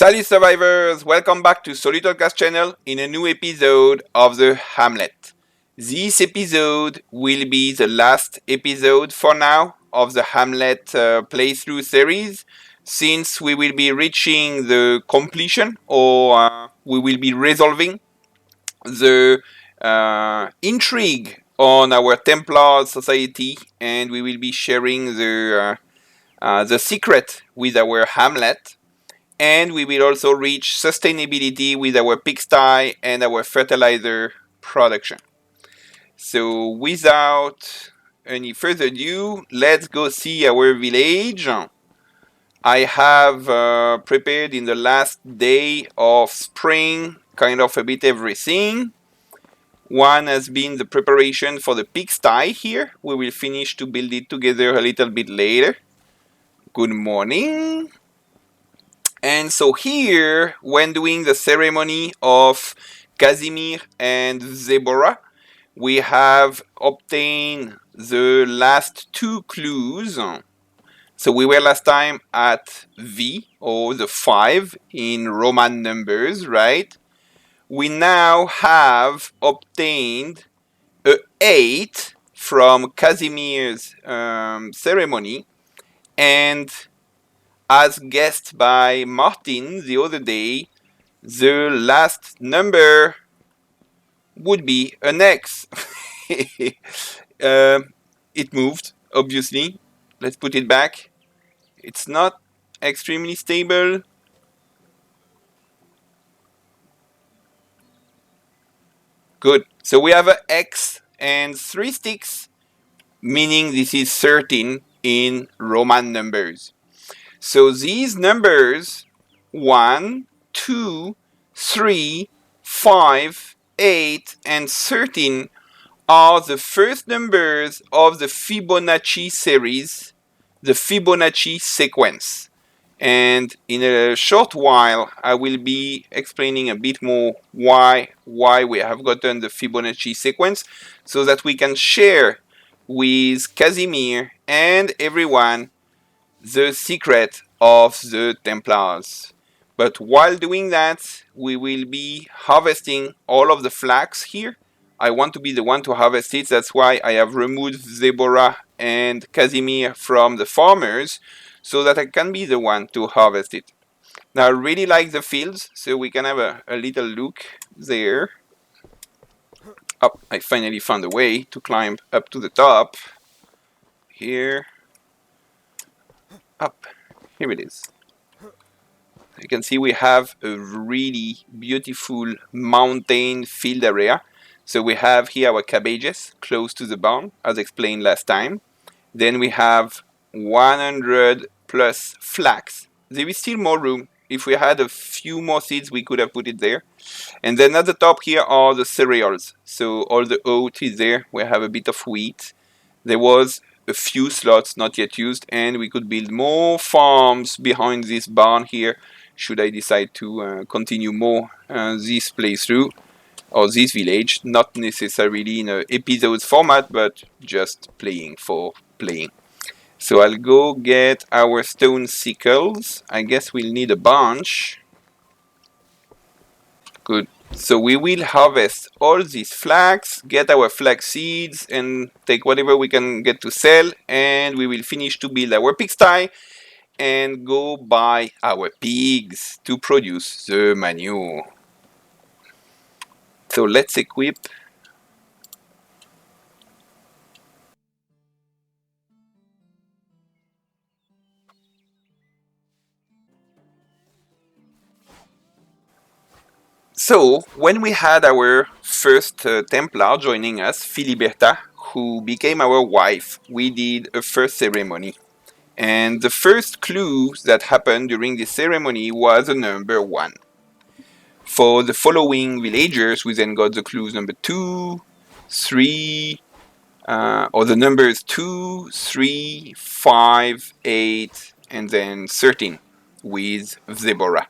Salut survivors! Welcome back to SolutOdka's channel in a new episode of the Hamlet. This episode will be the last episode for now of the Hamlet playthrough series, since we will be reaching the completion, or we will be resolving the intrigue on our Templar society, and we will be sharing the secret with our Hamlet. And we will also reach sustainability with our pigsty and our fertilizer production. So without any further ado, let's go see our village. I have prepared in the last day of spring kind of a bit everything. One has been the preparation for the pigsty here. We will finish to build it together a little bit later. Good morning. And so here, when doing the ceremony of Casimir and Zebora, we have obtained the last two clues. So we were last time at V, or the 5 in Roman numbers, right? We now have obtained a 8 from Casimir's ceremony, and as guessed by Martin the other day, the last number would be an X. It moved, obviously. Let's put it back. It's not extremely stable. Good. So we have an X and 3 sticks, meaning this is 13 in Roman numbers. So these numbers 1, 2, 3, 5, 8, and 13 are the first numbers of the Fibonacci series, the Fibonacci sequence. And in a short while, I will be explaining a bit more why we have gotten the Fibonacci sequence, so that we can share with Casimir and everyone the secret of the Templars. But while doing that, we will be harvesting all of the flax here. I want to be the one to harvest it. That's why I have removed Zebora and Casimir from the farmers, so that I can be the one to harvest it. Now I really like the fields, so we can have a little look there. Oh, I finally found a way to climb up to the top. Here. Up. Here it is. You can see we have a really beautiful mountain field area. So we have here our cabbages close to the barn, as explained last time. Then we have 100 plus flax. There is still more room. If we had a few more seeds, we could have put it there. And then at the top here are the cereals. So all the oat is there. We have a bit of wheat. There was a few slots not yet used, and we could build more farms behind this barn here, should I decide to continue more this playthrough, or this village, not necessarily in an episodes format, but just playing for playing. So I'll go get our stone sickles. I guess we'll need a bunch. Good. So we will harvest all these flax, get our flax seeds, and take whatever we can get to sell, and we will finish to build our pigsty and go buy our pigs to produce the manure. So let's equip. So when we had our first Templar joining us, Filiberta, who became our wife, we did a first ceremony. And the first clue that happened during the ceremony was a number 1. For the following villagers, we then got the clues number 2, 3, or the numbers 2, 3, 5, 8, and then 13 with Zebora.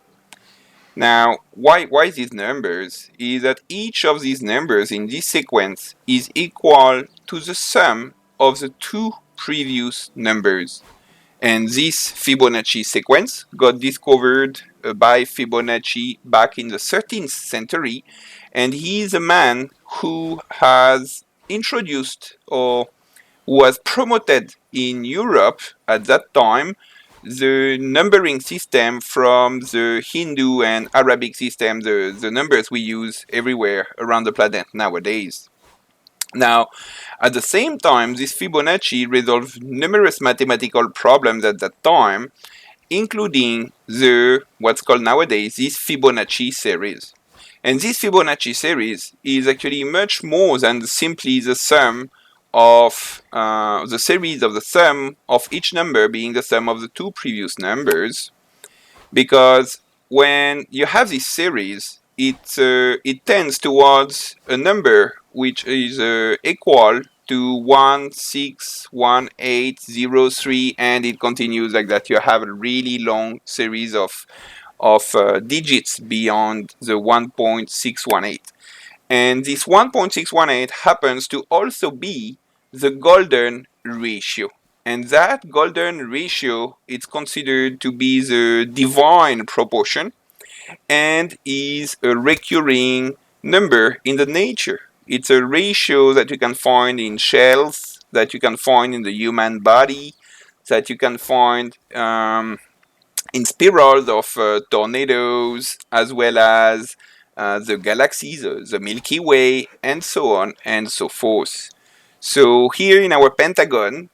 Now, why these numbers? Is that each of these numbers in this sequence is equal to the sum of the 2 previous numbers. And this Fibonacci sequence got discovered by Fibonacci back in the 13th century, and he is a man who has introduced or was promoted in Europe at that time the numbering system from the Hindu and Arabic system, the numbers we use everywhere around the planet nowadays. Now, at the same time, this Fibonacci resolved numerous mathematical problems at that time, including what's called nowadays this Fibonacci series. And this Fibonacci series is actually much more than simply the sum of the series of the sum of each number being the sum of the two previous numbers, because when you have this series, it tends towards a number which is equal to 1, 6, 1, 8, 0, 3, and it continues like that. You have a really long series of digits beyond the 1.618. And this 1.618 happens to also be the golden ratio. And that golden ratio is considered to be the divine proportion and is a recurring number in the nature. It's a ratio that you can find in shells, that you can find in the human body, that you can find in spirals of tornadoes, as well as the galaxies, the Milky Way, and so on and so forth. So here in our pentagon,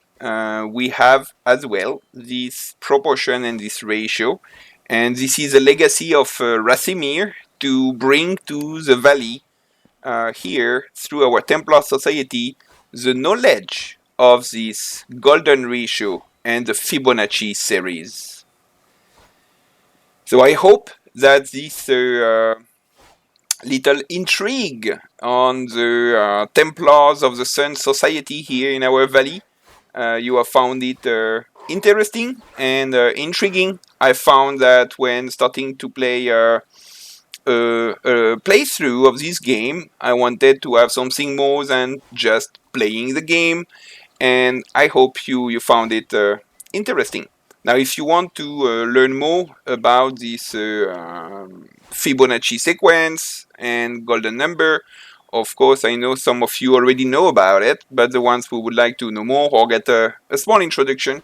we have as well this proportion and this ratio, and this is a legacy of Rasimir to bring to the valley here through our Templar society the knowledge of this golden ratio and the Fibonacci series. So I hope that this little intrigue on the Templars of the Sun Society here in our valley, you have found it interesting and intriguing. I found that when starting to play a playthrough of this game, I wanted to have something more than just playing the game, and I hope you found it interesting. Now, if you want to learn more about this Fibonacci sequence and golden number, of course, I know some of you already know about it, but the ones who would like to know more or get a small introduction,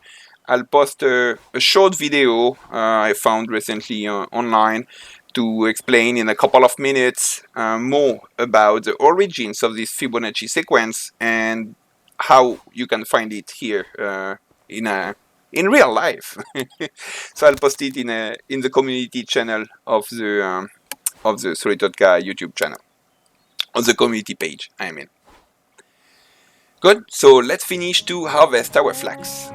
I'll post a short video I found recently online to explain in a couple of minutes more about the origins of this Fibonacci sequence and how you can find it here in real life. So I'll post it in the community channel of the SolutOdka YouTube channel, on the community page, I mean. Good, so let's finish to harvest our flax.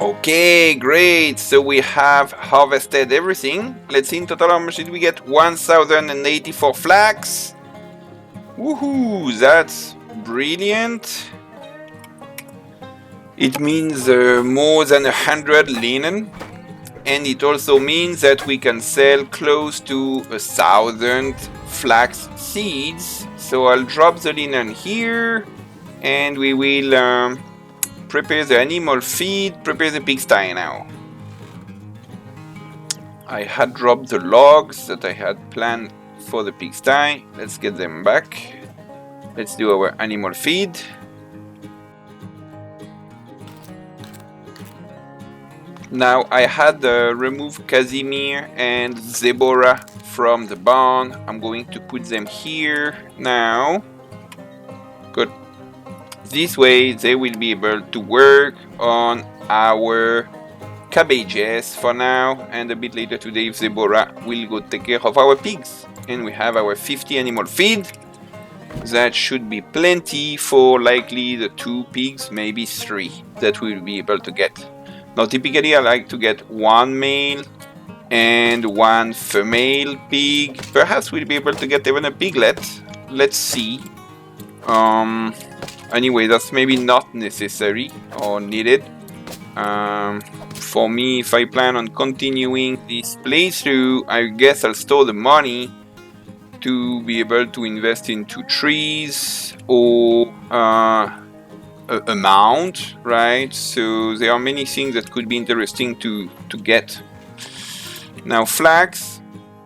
Okay, great. So we have harvested everything. Let's see in total how much did we get? 1,084 flax. Woohoo, that's brilliant. It means more than 100 linen. And it also means that we can sell close to 1,000 flax seeds. So I'll drop the linen here. And we will prepare the animal feed, prepare the pigsty now. I had dropped the logs that I had planned for the pigsty. Let's get them back. Let's do our animal feed. Now I had removed Casimir and Zebora from the barn. I'm going to put them here now. Good. This way they will be able to work on our cabbages for now, and a bit later today Zebora will go take care of our pigs. And we have our 50 animal feed. That should be plenty for likely the 2 pigs, maybe 3 that we'll be able to get. Now typically I like to get 1 male and 1 female pig. Perhaps we'll be able to get even a piglet. Let's see. Anyway, that's maybe not necessary or needed. For me, if I plan on continuing this playthrough, I guess I'll store the money to be able to invest into trees or a mount, right? So there are many things that could be interesting to get. Now flax,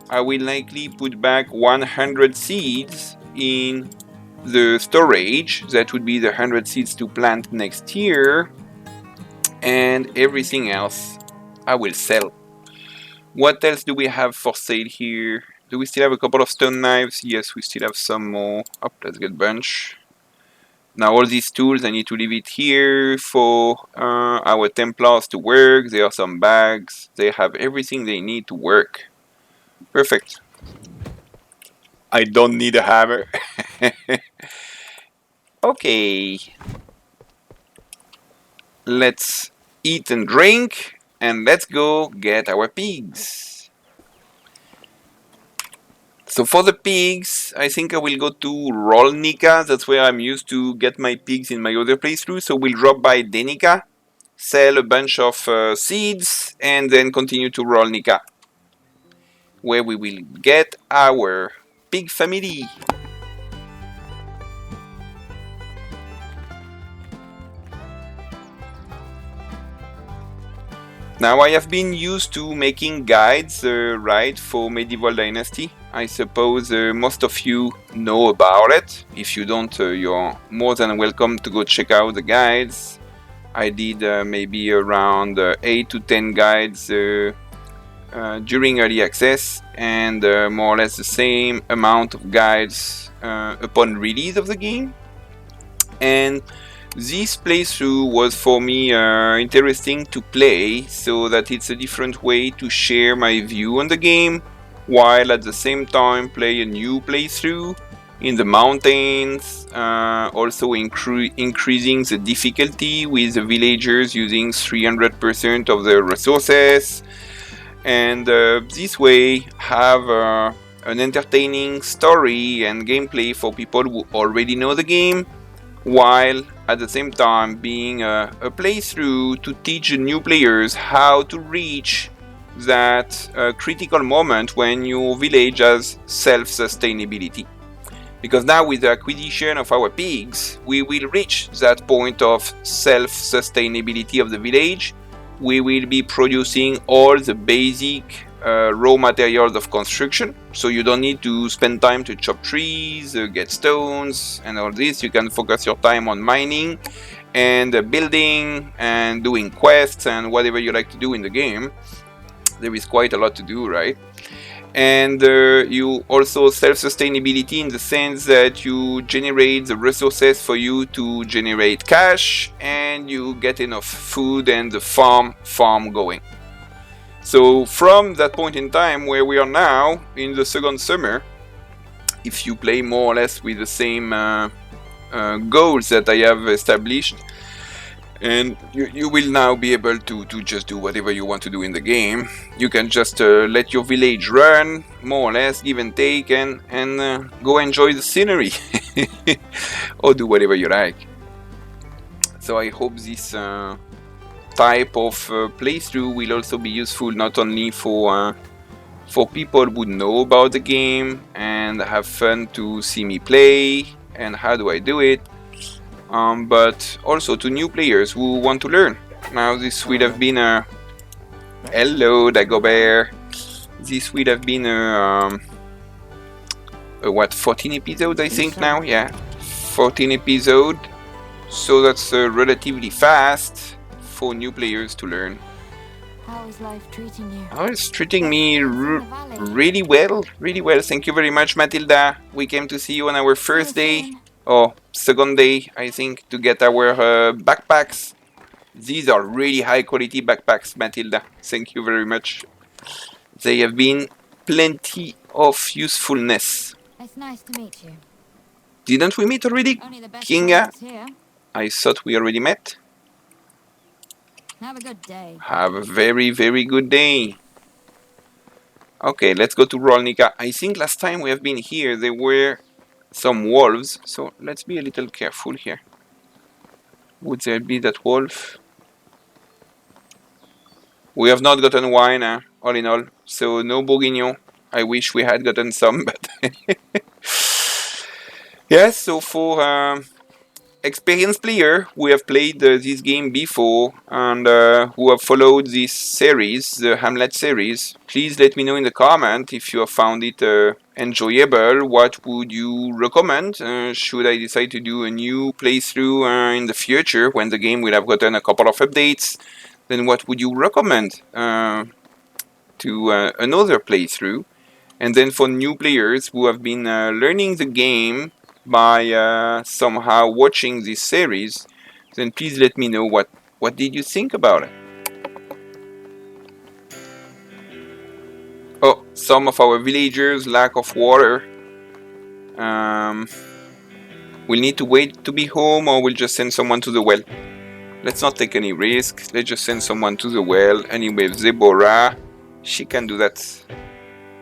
I will likely put back 100 seeds in the storage. That would be the 100 seeds to plant next year. And everything else I will sell. What else do we have for sale here? Do we still have a couple of stone knives? Yes, we still have some more. Up, let's get a bunch. Now all these tools, I need to leave it here for our templars to work. There are some bags. They have everything they need to work. Perfect. I don't need a hammer. Okay. Let's eat and drink, and let's go get our pigs. So for the pigs, I think I will go to Rolnica. That's where I'm used to get my pigs in my other playthrough. So we'll drop by Denica, sell a bunch of seeds, and then continue to Rolnica, where we will get our pig family. Now I have been used to making guides, right, for Medieval Dynasty. I suppose most of you know about it. If you don't, you're more than welcome to go check out the guides. I did maybe around 8 to 10 guides during early access, and more or less the same amount of guides upon release of the game. And this playthrough was for me interesting to play, so that it's a different way to share my view on the game, while at the same time play a new playthrough in the mountains, also increasing the difficulty with the villagers using 300% of their resources, and this way have an entertaining story and gameplay for people who already know the game, while at the same time being a playthrough to teach new players how to reach that critical moment when your village has self-sustainability. Because now with the acquisition of our pigs, we will reach that point of self-sustainability of the village. We will be producing all the basic raw materials of construction, so you don't need to spend time to chop trees, get stones and all this. You can focus your time on mining and building and doing quests and whatever you like to do in the game. There is quite a lot to do, right? And you also self-sustainability in the sense that you generate the resources for you to generate cash, and you get enough food and the farm going. So from that point in time where we are now in the second summer, if you play more or less with the same goals that I have established, and you will now be able to just do whatever you want to do in the game. You can just let your village run, more or less, give and take, and go enjoy the scenery. Or do whatever you like. So I hope this type of playthrough will also be useful not only for people who know about the game and have fun to see me play and how do I do it, but also to new players who want to learn. Now this would have been a... Hello, Dagobert. This would have been a what, 14 episodes I think now? Yeah, 14 episodes. So that's relatively fast for new players to learn. How is life treating you? Oh, it's treating me really well, really well. Thank you very much, Matilda. We came to see you on our first day, or second day, I think, to get our backpacks. These are really high quality backpacks, Matilda. Thank you very much. They have been plenty of usefulness. It's nice to meet you. Didn't we meet already, Only the best Kinga? products here. I thought we already met. Have a good day. Have a very, very good day. Okay, let's go to Rolnica. I think last time we have been here, there were some wolves. So let's be a little careful here. Would there be that wolf? We have not gotten wine, all in all. So no bourguignon. I wish we had gotten some, but yes. So for experienced player who have played this game before and who have followed this series, the Hamlet series, please let me know in the comment if you have found it enjoyable. What would you recommend? Should I decide to do a new playthrough in the future when the game will have gotten a couple of updates? Then what would you recommend to another playthrough? And then for new players who have been learning the game by somehow watching this series, then please let me know what did you think about it. Oh, some of our villagers lack of water. We'll need to wait to be home, or we'll just send someone to the well. Let's not take any risk. Let's just send someone to the well. Anyway, Zebora, she can do that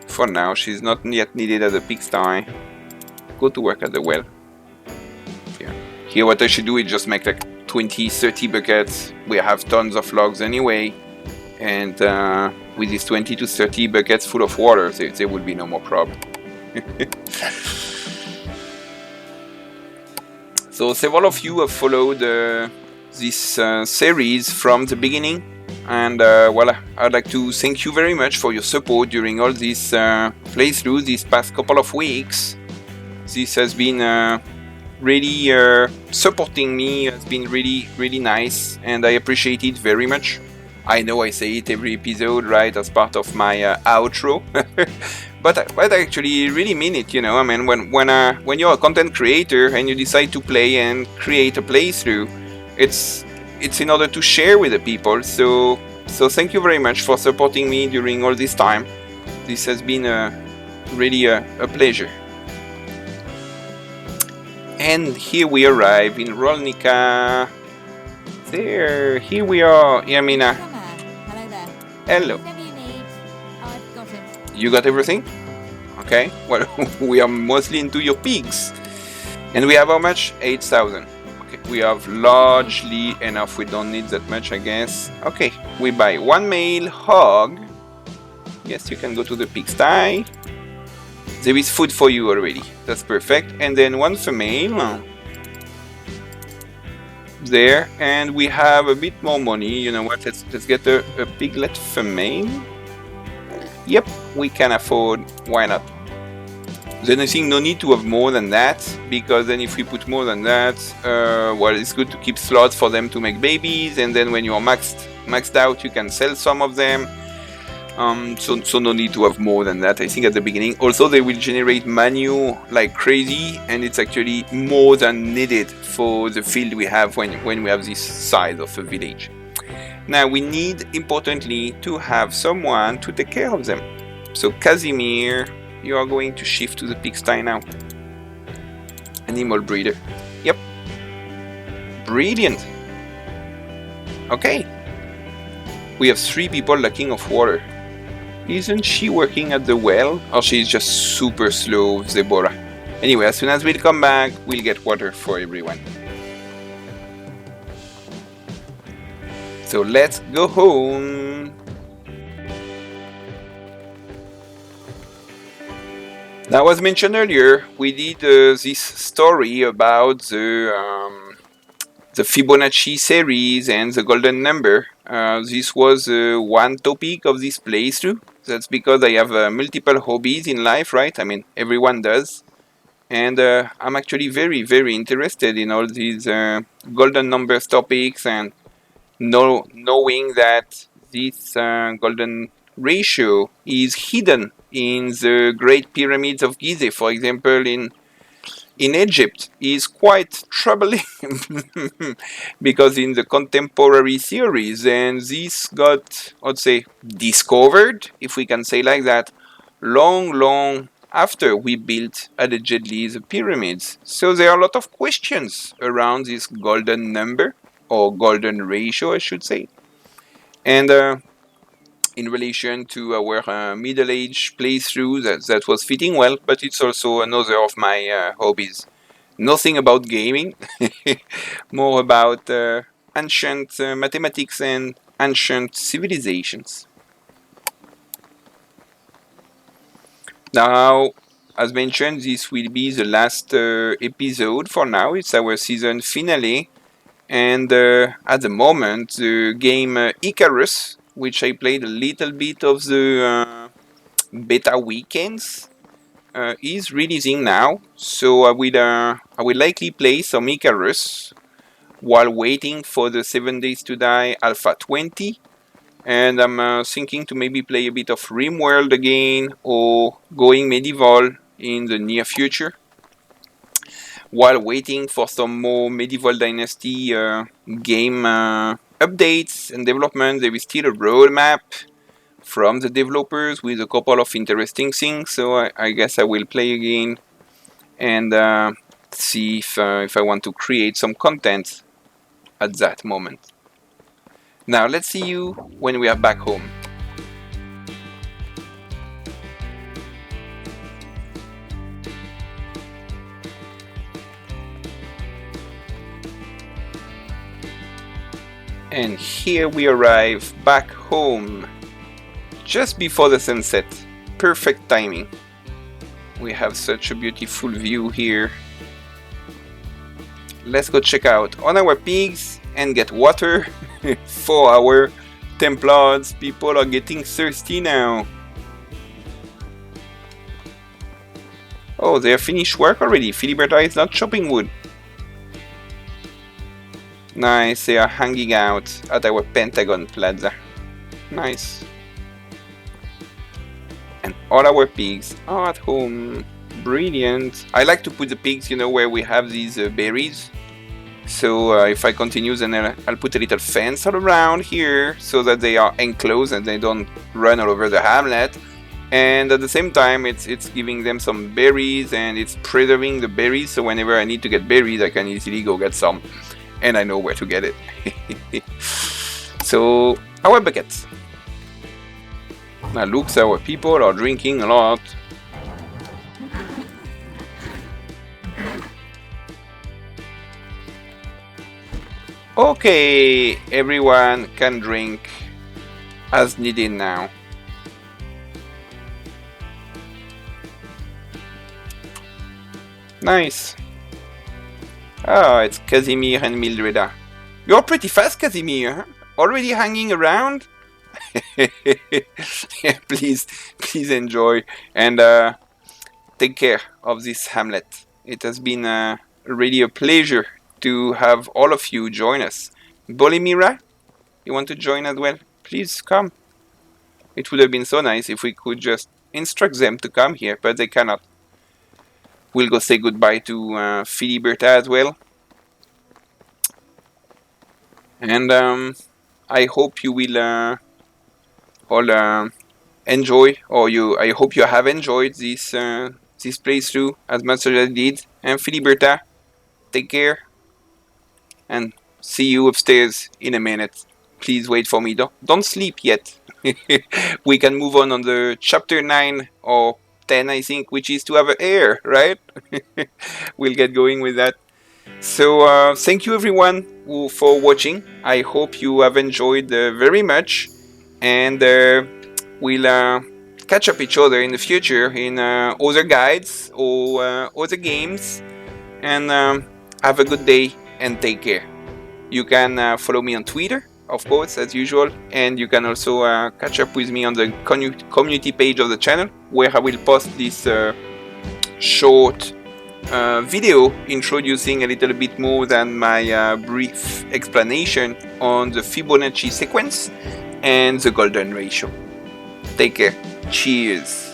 for now. She's not yet needed at the pigsty. Go to work at the well. Here what I should do is just make like 20-30 buckets. We have tons of logs anyway, and with these 20 to 30 buckets full of water, there will be no more problem. So several of you have followed this series from the beginning, and well, I'd like to thank you very much for your support during all this playthrough these past couple of weeks. This has been really supporting me. Has been really nice, and I appreciate it very much. I know I say it every episode, right, as part of my outro, but I actually really mean it. You know, I mean, when you're a content creator and you decide to play and create a playthrough, it's in order to share with the people. So thank you very much for supporting me during all this time. This has been really a pleasure. And here we arrive in Rolnica. Here we are, Yamina. Hello there. Hello. Whatever you need, I've got it. You got everything? Okay. Well, we are mostly into your pigs. And we have how much? 8,000. Okay. We have largely enough. We don't need that much, I guess. Okay. We buy one male hog. Yes, you can go to the pigsty. There is food for you already. That's perfect. And then one female. There. And we have a bit more money. You know what? Let's get a piglet female. Yep, we can afford. Why not? Then I think no need to have more than that, because then if we put more than that, well, it's good to keep slots for them to make babies, and then when you are maxed out, you can sell some of them. So no need to have more than that, I think, at the beginning. Also, they will generate manure like crazy, and it's actually more than needed for the field we have when we have this size of a village. Now, we need, importantly, to have someone to take care of them. So, Casimir, you are going to shift to the pigsty now. Animal breeder. Yep. Brilliant. Okay. We have 3 people lacking of water. Isn't she working at the well? Or she's just super slow, Zebora? Anyway, as soon as we'll come back, we'll get water for everyone. So let's go home. Now, as mentioned earlier, we did this story about the Fibonacci series and the golden number. This was one topic of this playthrough. That's because I have multiple hobbies in life, right? I mean, everyone does. And I'm actually very interested in all these golden numbers topics, and knowing that this golden ratio is hidden in the Great Pyramids of Gizeh, for example, in Egypt, is quite troubling because in the contemporary theories, and this got, I'd say, discovered, if we can say like that, long after we built allegedly the pyramids. So there are a lot of questions around this golden number, or golden ratio, I should say. And in relation to our middle-age playthrough that was fitting well, but it's also another of my hobbies. Nothing about gaming, more about ancient mathematics and ancient civilizations. Now, as mentioned, this will be the last episode for now. It's our season finale. And at the moment, the game Icarus, which I played a little bit of the beta weekends, is releasing now. So I will likely play some Icarus while waiting for the 7 Days to Die Alpha 20. And I'm thinking to maybe play a bit of RimWorld again or going medieval in the near future. While waiting for some more medieval dynasty game updates and development, there is still a roadmap from the developers with a couple of interesting things. So I guess I will play again and see if I want to create some content at that moment. Now let's see you when we are back home. And here we arrive back home, just before the sunset. Perfect timing. We have such a beautiful view here. Let's go check out on our pigs and get water for our templars. People are getting thirsty now. Oh, they have finished work already. Filiberta is not chopping wood. Nice, they are hanging out at our Pentagon Plaza. Nice. And all our pigs are at home. Brilliant. I like to put the pigs, where we have these berries. So if I continue, then I'll put a little fence all around here so that they are enclosed and they don't run all over the hamlet. And at the same time, it's giving them some berries and it's preserving the berries. So whenever I need to get berries, I can easily go get some. And I know where to get it. So, our buckets. Now looks, our people are drinking a lot. Okay, everyone can drink as needed now. Nice. Oh, it's Casimir and Mildreda. You're pretty fast, Casimir, huh? Already hanging around? Yeah, please enjoy and take care of this Hamlet. It has been really a pleasure to have all of you join us. Bolimira, you want to join as well? Please come. It would have been so nice if we could just instruct them to come here, but they cannot. We'll go say goodbye to Filiberta as well. And I hope you will all enjoy, or I hope you have enjoyed this playthrough as much as I did. And Filiberta, take care, and see you upstairs in a minute. Please wait for me. Don't sleep yet. We can move on the chapter 9 or 10, I think, which is to have an heir, right? We'll get going with that. So thank you everyone for watching. I hope you have enjoyed very much, and we'll catch up each other in the future in other guides or other games. And have a good day and take care. You can follow me on Twitter, of course, as usual, and you can also catch up with me on the community page of the channel, where I will post this short video introducing a little bit more than my brief explanation on the Fibonacci sequence and the golden ratio. Take care. Cheers.